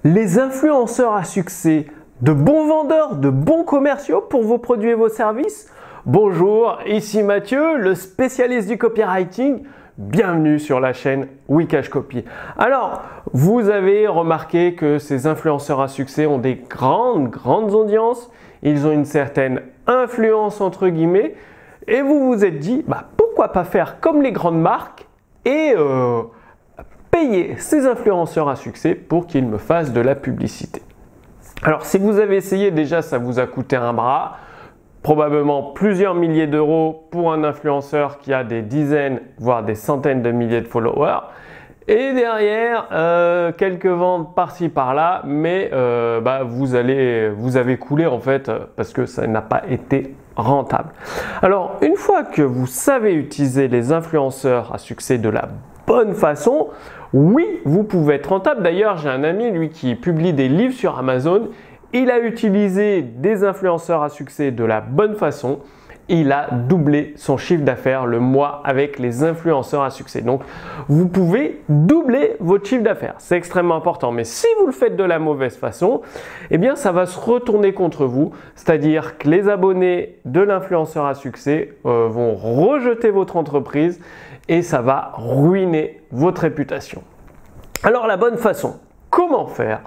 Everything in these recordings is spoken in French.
Les influenceurs à succès, de bons vendeurs, de bons commerciaux pour vos produits et vos services? Bonjour, ici Mathieu, le spécialiste du copywriting. Bienvenue sur la chaîne Wikash Copy. Alors, vous avez remarqué que ces influenceurs à succès ont des grandes audiences. Ils ont une certaine influence entre guillemets. Et vous vous êtes dit, pourquoi pas faire comme les grandes marques et payer ces influenceurs à succès pour qu'ils me fassent de la publicité. Alors, si vous avez essayé, déjà, ça vous a coûté un bras. Probablement plusieurs milliers d'euros pour un influenceur qui a des dizaines, voire des centaines de milliers de followers. Et derrière, quelques ventes par-ci par-là, mais vous avez coulé en fait parce que ça n'a pas été rentable. Alors, une fois que vous savez utiliser les influenceurs à succès de la bonne façon, oui, vous pouvez être rentable. D'ailleurs, j'ai un ami, lui, qui publie des livres sur Amazon. Il a utilisé des influenceurs à succès de la bonne façon. Il a doublé son chiffre d'affaires le mois avec les influenceurs à succès. Donc, vous pouvez doubler votre chiffre d'affaires. C'est extrêmement important. Mais si vous le faites de la mauvaise façon, eh bien, ça va se retourner contre vous. C'est-à-dire que les abonnés de l'influenceur à succès vont rejeter votre entreprise et ça va ruiner votre réputation. Alors, la bonne façon, comment faire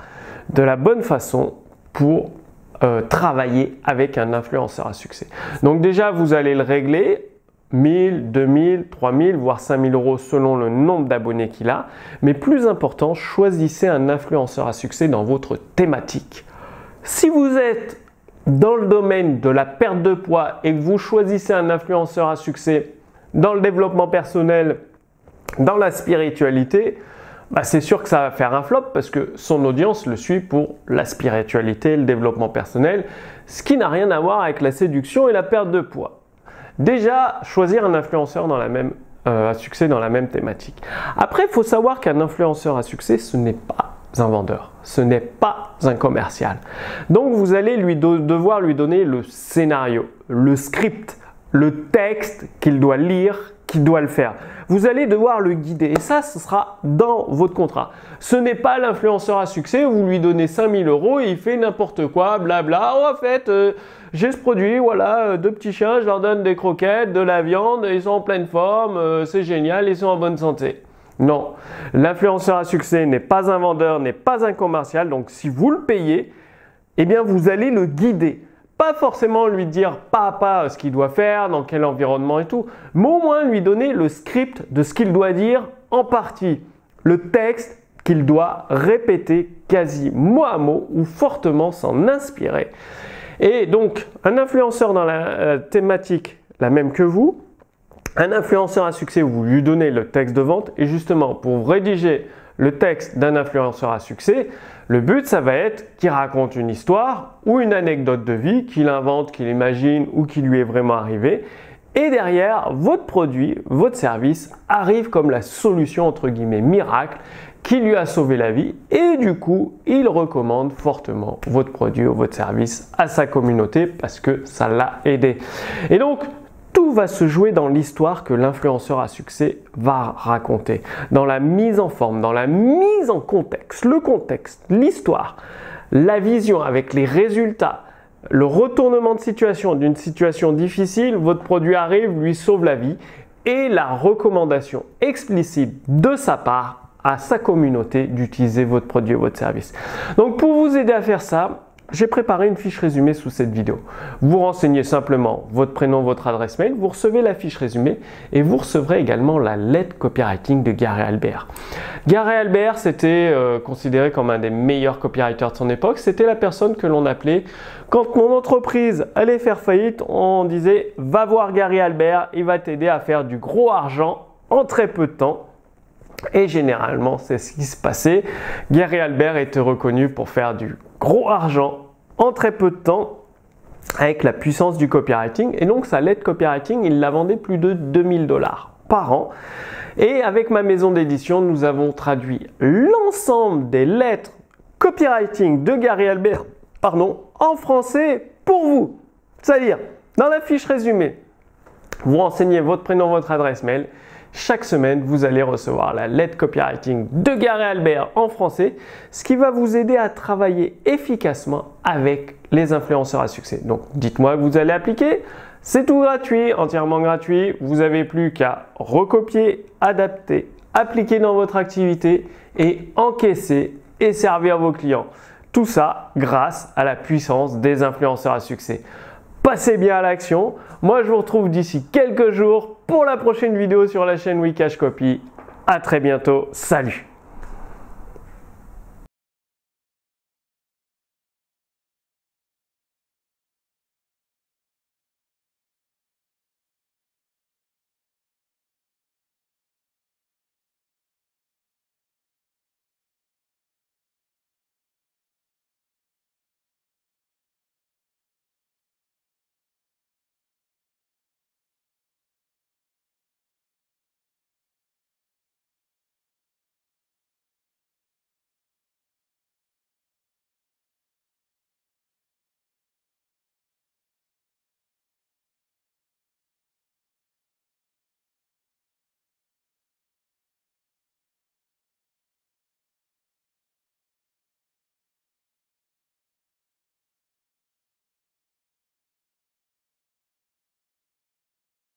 de la bonne façon pour travailler avec un influenceur à succès? Donc déjà, vous allez le régler 1000, 2000, 3000, voire 5000 euros selon le nombre d'abonnés qu'il a. Mais plus important, choisissez un influenceur à succès dans votre thématique. Si vous êtes dans le domaine de la perte de poids et que vous choisissez un influenceur à succès dans le développement personnel, dans la spiritualité, c'est sûr que ça va faire un flop parce que son audience le suit pour la spiritualité, le développement personnel, ce qui n'a rien à voir avec la séduction et la perte de poids. Déjà, choisir un influenceur à succès dans la même thématique. Après, il faut savoir qu'un influenceur à succès, ce n'est pas un vendeur, ce n'est pas un commercial. Donc, vous allez devoir lui donner le scénario, le script, le texte qu'il doit lire, qu'il doit le faire. Vous allez devoir le guider et ça, ce sera dans votre contrat. Ce n'est pas l'influenceur à succès, vous lui donnez 5000 euros et il fait n'importe quoi, blabla. Oh, en fait, j'ai ce produit, voilà, 2 petits chiens, je leur donne des croquettes, de la viande, ils sont en pleine forme, c'est génial, ils sont en bonne santé. Non, l'influenceur à succès n'est pas un vendeur, n'est pas un commercial, donc si vous le payez, eh bien vous allez le guider. Pas forcément lui dire pas à pas ce qu'il doit faire, dans quel environnement et tout, mais au moins lui donner le script de ce qu'il doit dire en partie, le texte qu'il doit répéter quasi mot à mot ou fortement s'en inspirer. Et donc, un influenceur dans la thématique la même que vous, un influenceur à succès où vous lui donnez le texte de vente et justement pour rédiger le texte d'un influenceur à succès, le but, ça va être qu'il raconte une histoire ou une anecdote de vie qu'il invente, qu'il imagine ou qui lui est vraiment arrivé. Et derrière, votre produit, votre service arrive comme la solution entre guillemets miracle qui lui a sauvé la vie et du coup, il recommande fortement votre produit ou votre service à sa communauté parce que ça l'a aidé. Et donc, tout va se jouer dans l'histoire que l'influenceur à succès va raconter, dans la mise en forme, dans la mise en contexte, le contexte, l'histoire, la vision avec les résultats, le retournement de situation d'une situation difficile, votre produit arrive, lui sauve la vie et la recommandation explicite de sa part à sa communauté d'utiliser votre produit ou votre service. Donc pour vous aider à faire ça, j'ai préparé une fiche résumée sous cette vidéo. Vous renseignez simplement votre prénom, votre adresse mail, vous recevez la fiche résumée et vous recevrez également la lettre copywriting de Gary Halbert. Gary Halbert, c'était considéré comme un des meilleurs copywriters de son époque. C'était la personne que l'on appelait, quand mon entreprise allait faire faillite, on disait « Va voir Gary Halbert, il va t'aider à faire du gros argent en très peu de temps ». Et généralement, c'est ce qui se passait. Gary Halbert était reconnu pour faire du gros argent en très peu de temps avec la puissance du copywriting. Et donc, sa lettre copywriting, il la vendait plus de 2000 $ par an. Et avec ma maison d'édition, nous avons traduit l'ensemble des lettres copywriting de Gary Halbert en français pour vous. C'est-à-dire, dans la fiche résumée, vous renseignez votre prénom, votre adresse mail. Chaque semaine, vous allez recevoir la lettre copywriting de Gary Albert en français, ce qui va vous aider à travailler efficacement avec les influenceurs à succès. Donc, dites-moi que vous allez appliquer. C'est tout gratuit, entièrement gratuit. Vous n'avez plus qu'à recopier, adapter, appliquer dans votre activité et encaisser et servir vos clients. Tout ça grâce à la puissance des influenceurs à succès. Passez bien à l'action. Moi, je vous retrouve d'ici quelques jours pour la prochaine vidéo sur la chaîne Wikash Copy. À très bientôt. Salut!